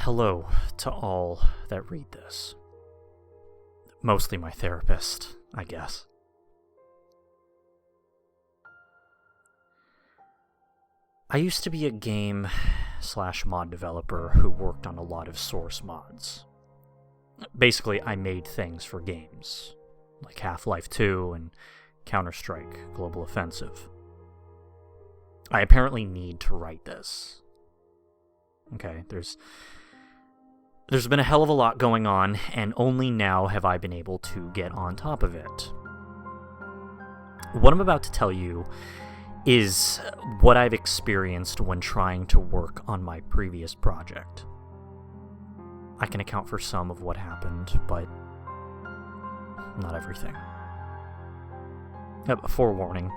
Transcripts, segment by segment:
Hello to all that read this. Mostly my therapist, I guess. I used to be a game/mod developer who worked on a lot of source mods. Basically, I made things for games, like Half-Life 2 and Counter-Strike Global Offensive. I apparently need to write this. Okay, there's been a hell of a lot going on, and only now have I been able to get on top of it. What I'm about to tell you is what I've experienced when trying to work on my previous project. I can account for some of what happened, but not everything. Forewarning,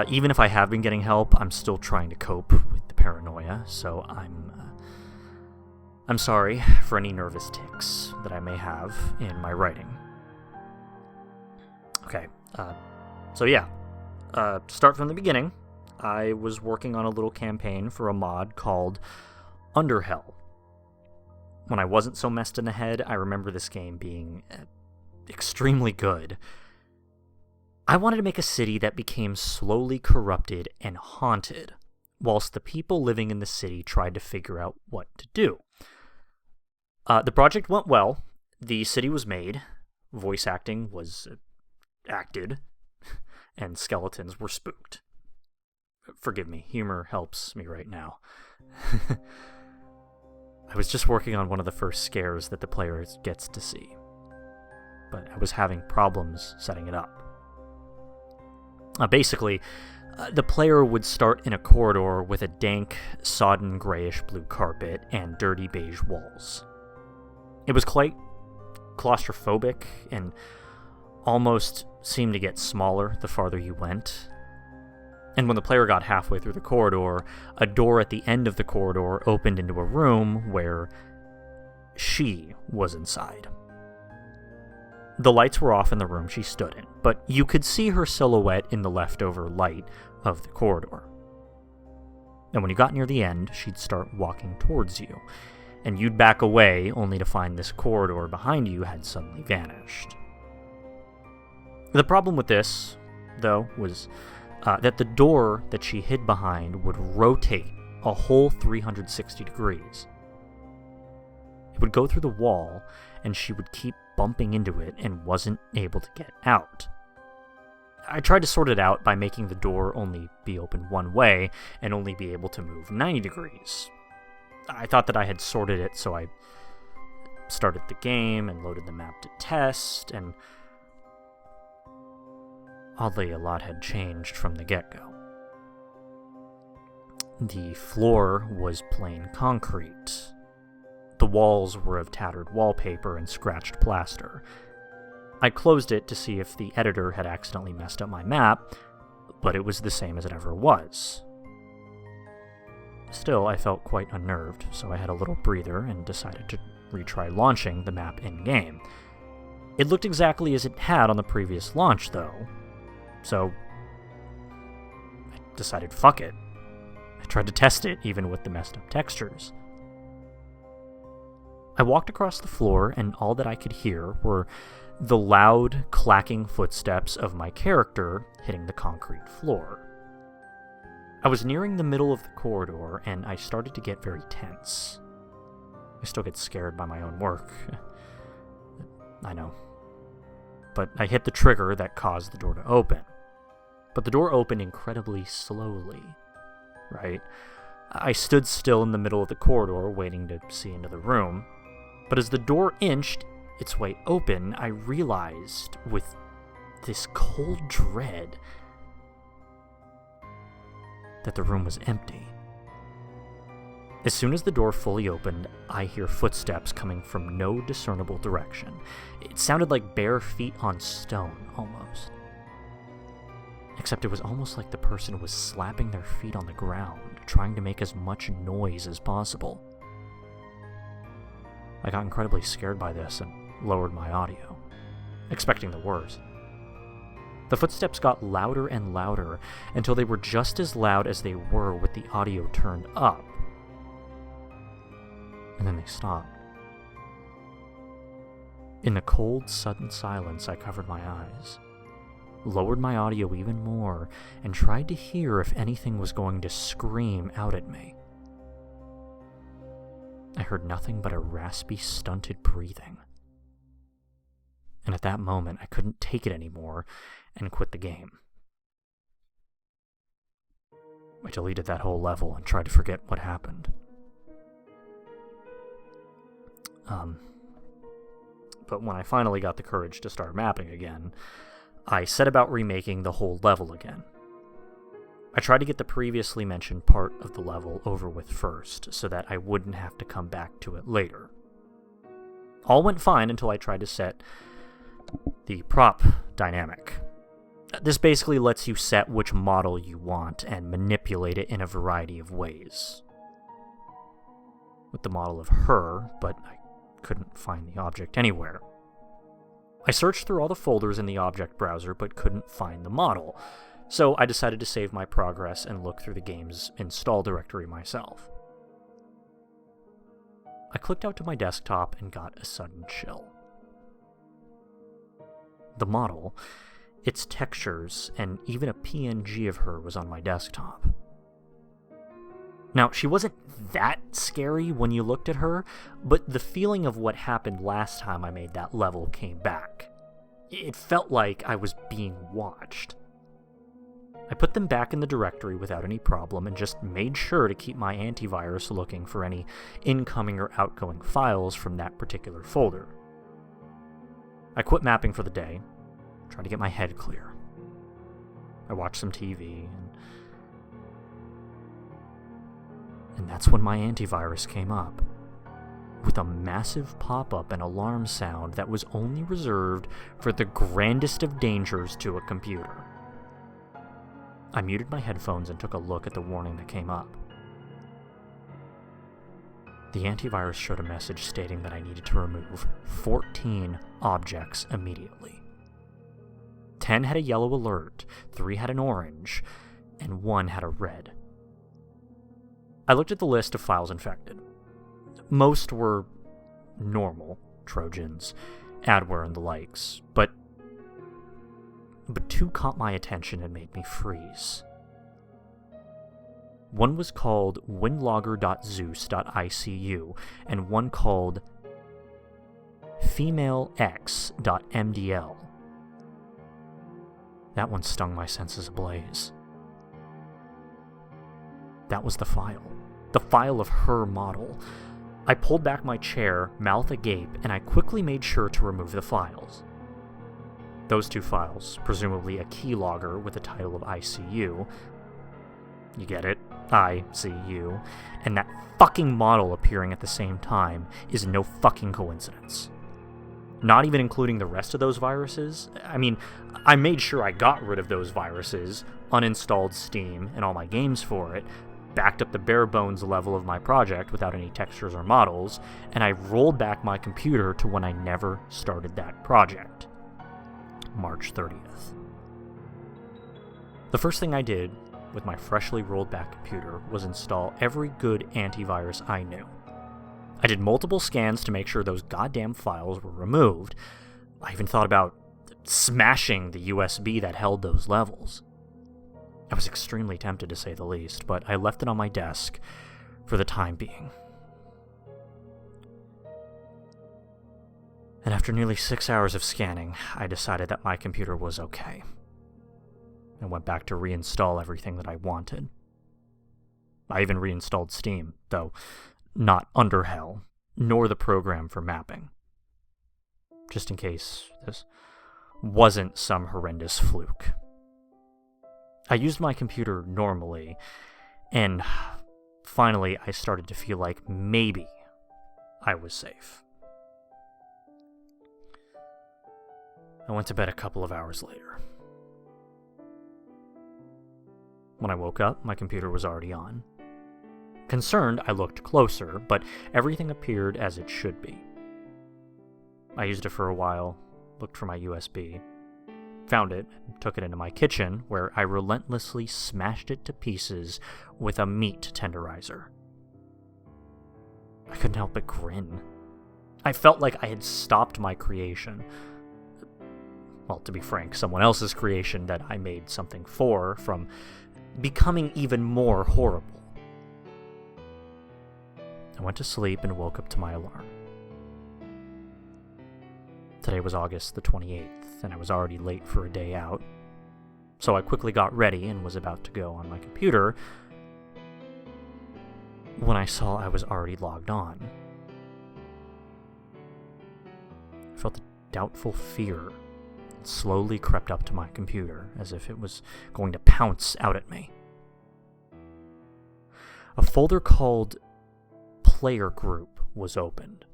even if I have been getting help, I'm still trying to cope with the paranoia, so I'm sorry for any nervous tics that I may have in my writing. Okay, start from the beginning. I was working on a little campaign for a mod called Underhell. When I wasn't so messed in the head, I remember this game being extremely good. I wanted to make a city that became slowly corrupted and haunted, whilst the people living in the city tried to figure out what to do. The project went well, the city was made, voice acting was acted, and skeletons were spooked. Forgive me, humor helps me right now. I was just working on one of the first scares that the player gets to see, but I was having problems setting it up. Basically, the player would start in a corridor with a dank, sodden grayish-blue carpet and dirty beige walls. It was quite claustrophobic and almost seemed to get smaller the farther you went. And when the player got halfway through the corridor, a door at the end of the corridor opened into a room where she was inside. The lights were off in the room she stood in, but you could see her silhouette in the leftover light of the corridor. And when you got near the end, she'd start walking towards you, and you'd back away only to find this corridor behind you had suddenly vanished. The problem with this, though, was that the door that she hid behind would rotate a whole 360 degrees. It would go through the wall, and she would keep bumping into it and wasn't able to get out. I tried to sort it out by making the door only be open one way and only be able to move 90 degrees. I thought that I had sorted it, so I started the game and loaded the map to test, and oddly, a lot had changed from the get-go. The floor was plain concrete. The walls were of tattered wallpaper and scratched plaster. I closed it to see if the editor had accidentally messed up my map, but it was the same as it ever was. Still, I felt quite unnerved, so I had a little breather and decided to retry launching the map in-game. It looked exactly as it had on the previous launch, though, so I decided fuck it. I tried to test it, even with the messed up textures. I walked across the floor, and all that I could hear were the loud, clacking footsteps of my character hitting the concrete floor. I was nearing the middle of the corridor, and I started to get very tense. I still get scared by my own work. I know. But I hit the trigger that caused the door to open. But the door opened incredibly slowly, right? I stood still in the middle of the corridor, waiting to see into the room. But as the door inched its way open, I realized, with this cold dread, that the room was empty. As soon as the door fully opened, I hear footsteps coming from no discernible direction. It sounded like bare feet on stone, almost. Except it was almost like the person was slapping their feet on the ground, trying to make as much noise as possible. I got incredibly scared by this and lowered my audio, expecting the worst. The footsteps got louder and louder until they were just as loud as they were with the audio turned up. and then they stopped. In the cold, sudden silence, I covered my eyes, lowered my audio even more, and tried to hear if anything was going to scream out at me. I heard nothing but a raspy, stunted breathing. And at that moment, I couldn't take it anymore and quit the game. I deleted that whole level and tried to forget what happened. But when I finally got the courage to start mapping again, I set about remaking the whole level again. I tried to get the previously mentioned part of the level over with first, so that I wouldn't have to come back to it later. All went fine until I tried to set the prop dynamic. This basically lets you set which model you want and manipulate it in a variety of ways. With the model of her, but I couldn't find the object anywhere. I searched through all the folders in the object browser but couldn't find the model, so I decided to save my progress and look through the game's install directory myself. I clicked out to my desktop and got a sudden chill. The model, its textures, and even a PNG of her was on my desktop. Now, she wasn't that scary when you looked at her, but the feeling of what happened last time I made that level came back. It felt like I was being watched. I put them back in the directory without any problem and just made sure to keep my antivirus looking for any incoming or outgoing files from that particular folder. I quit mapping for the day, tried to get my head clear. I watched some TV, and that's when my antivirus came up, with a massive pop-up and alarm sound that was only reserved for the grandest of dangers to a computer. I muted my headphones and took a look at the warning that came up. The antivirus showed a message stating that I needed to remove 14 objects immediately. 10 had a yellow alert, 3 had an orange, and 1 had a red. I looked at the list of files infected. Most were normal Trojans, adware, and the likes, but 2 caught my attention and made me freeze. One was called winlogger.zeus.icu, and one called femalex.mdl. That one stung my senses ablaze. That was the file of her model. I pulled back my chair, mouth agape, and I quickly made sure to remove the files. Those 2 files, presumably a keylogger with the title of ICU, you get it, ICU, and that fucking model appearing at the same time is no fucking coincidence. Not even including the rest of those viruses. I mean, I made sure I got rid of those viruses, uninstalled Steam and all my games for it, backed up the bare bones level of my project without any textures or models, and I rolled back my computer to when I never started that project. March 30th. The first thing I did with my freshly rolled back computer was install every good antivirus I knew. I did multiple scans to make sure those goddamn files were removed. I even thought about smashing the USB that held those levels. I was extremely tempted to say the least, but I left it on my desk for the time being. And after nearly 6 hours of scanning, I decided that my computer was okay. I went back to reinstall everything that I wanted. I even reinstalled Steam, though not Underhell, nor the program for mapping. Just in case this wasn't some horrendous fluke. I used my computer normally, and finally I started to feel like maybe I was safe. I went to bed a couple of hours later. When I woke up, my computer was already on. Concerned, I looked closer, but everything appeared as it should be. I used it for a while, looked for my USB, found it, and took it into my kitchen, where I relentlessly smashed it to pieces with a meat tenderizer. I couldn't help but grin. I felt like I had stopped my creation. Well, to be frank, someone else's creation that I made something for from becoming even more horrible. I went to sleep and woke up to my alarm. Today was August the 28th, and I was already late for a day out. So I quickly got ready and was about to go on my computer when I saw I was already logged on. I felt a doubtful fear. It slowly crept up to my computer, as if it was going to pounce out at me. A folder called Player Group was opened,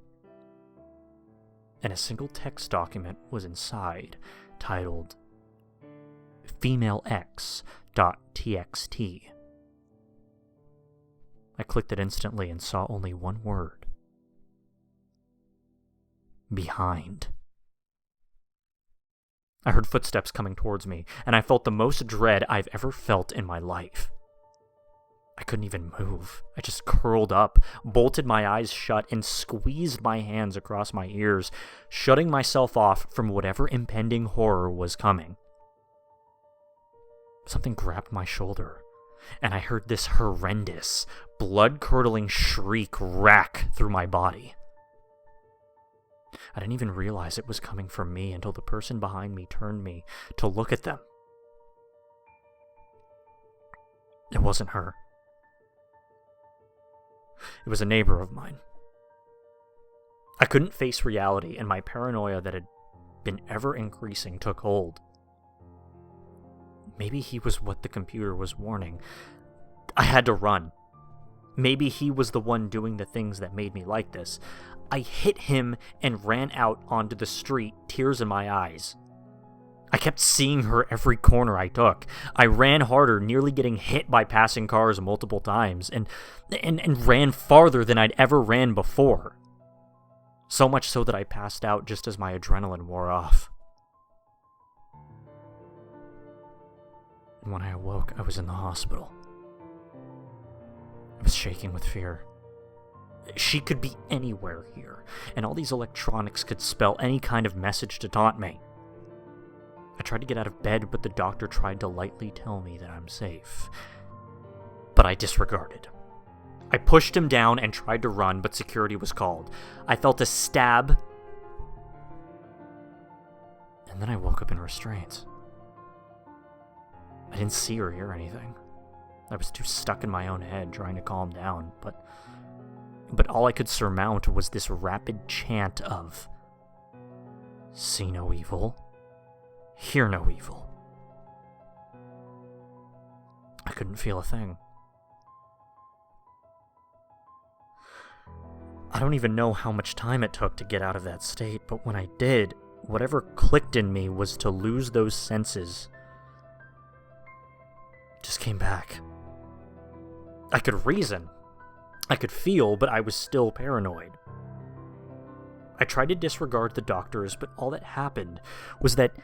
and a single text document was inside, titled femalex.txt. I clicked it instantly and saw only one word. Behind. I heard footsteps coming towards me, and I felt the most dread I've ever felt in my life. I couldn't even move. I just curled up, bolted my eyes shut, and squeezed my hands across my ears, shutting myself off from whatever impending horror was coming. Something grabbed my shoulder, and I heard this horrendous, blood-curdling shriek rack through my body. I didn't even realize it was coming from me until the person behind me turned me to look at them. It wasn't her. It was a neighbor of mine. I couldn't face reality, and my paranoia that had been ever increasing took hold. Maybe he was what the computer was warning. I had to run. Maybe he was the one doing the things that made me like this. I hit him and ran out onto the street, tears in my eyes. I kept seeing her every corner I took. I ran harder, nearly getting hit by passing cars multiple times, and ran farther than I'd ever ran before. So much so that I passed out just as my adrenaline wore off. And when I awoke, I was in the hospital. I was shaking with fear. She could be anywhere here, and all these electronics could spell any kind of message to taunt me. I tried to get out of bed, but the doctor tried to lightly tell me that I'm safe. But I disregarded. I pushed him down and tried to run, but security was called. I felt a stab, and then I woke up in restraints. I didn't see or hear anything. I was too stuck in my own head trying to calm down, but all I could surmount was this rapid chant of, "See no evil, hear no evil." I couldn't feel a thing. I don't even know how much time it took to get out of that state, but when I did, whatever clicked in me was to lose those senses. Just came back. I could reason. I could feel, but I was still paranoid. I tried to disregard the doctors, but all that happened was that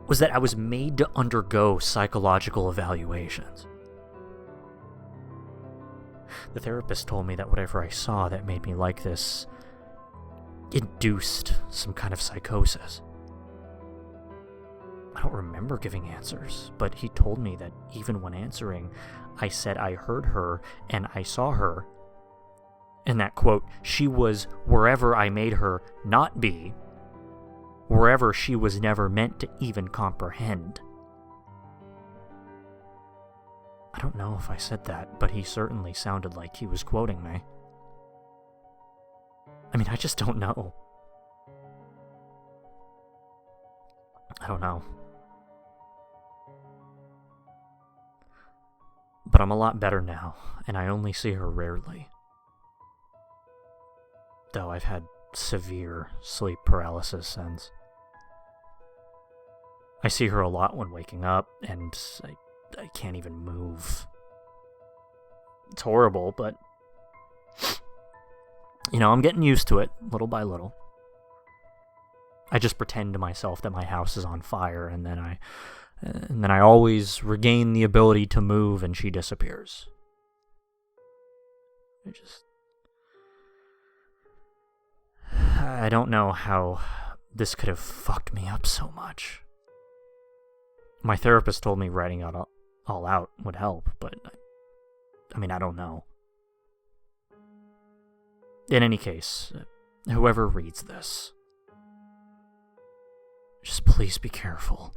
I was made to undergo psychological evaluations. The therapist told me that whatever I saw that made me like this induced some kind of psychosis. I don't remember giving answers, but he told me that even when answering, I said I heard her and I saw her, and that, quote, she was wherever I made her not be, wherever she was never meant to even comprehend. I don't know if I said that, but he certainly sounded like he was quoting me. I mean, I just don't know. I don't know. But I'm a lot better now, and I only see her rarely. Though I've had severe sleep paralysis since. I see her a lot when waking up, and I can't even move. It's horrible, but I'm getting used to it, little by little. I just pretend to myself that my house is on fire, and then I always regain the ability to move, and she disappears. I don't know how this could have fucked me up so much. My therapist told me writing it all out would help, but I mean, I don't know. In any case, whoever reads this, just please be careful.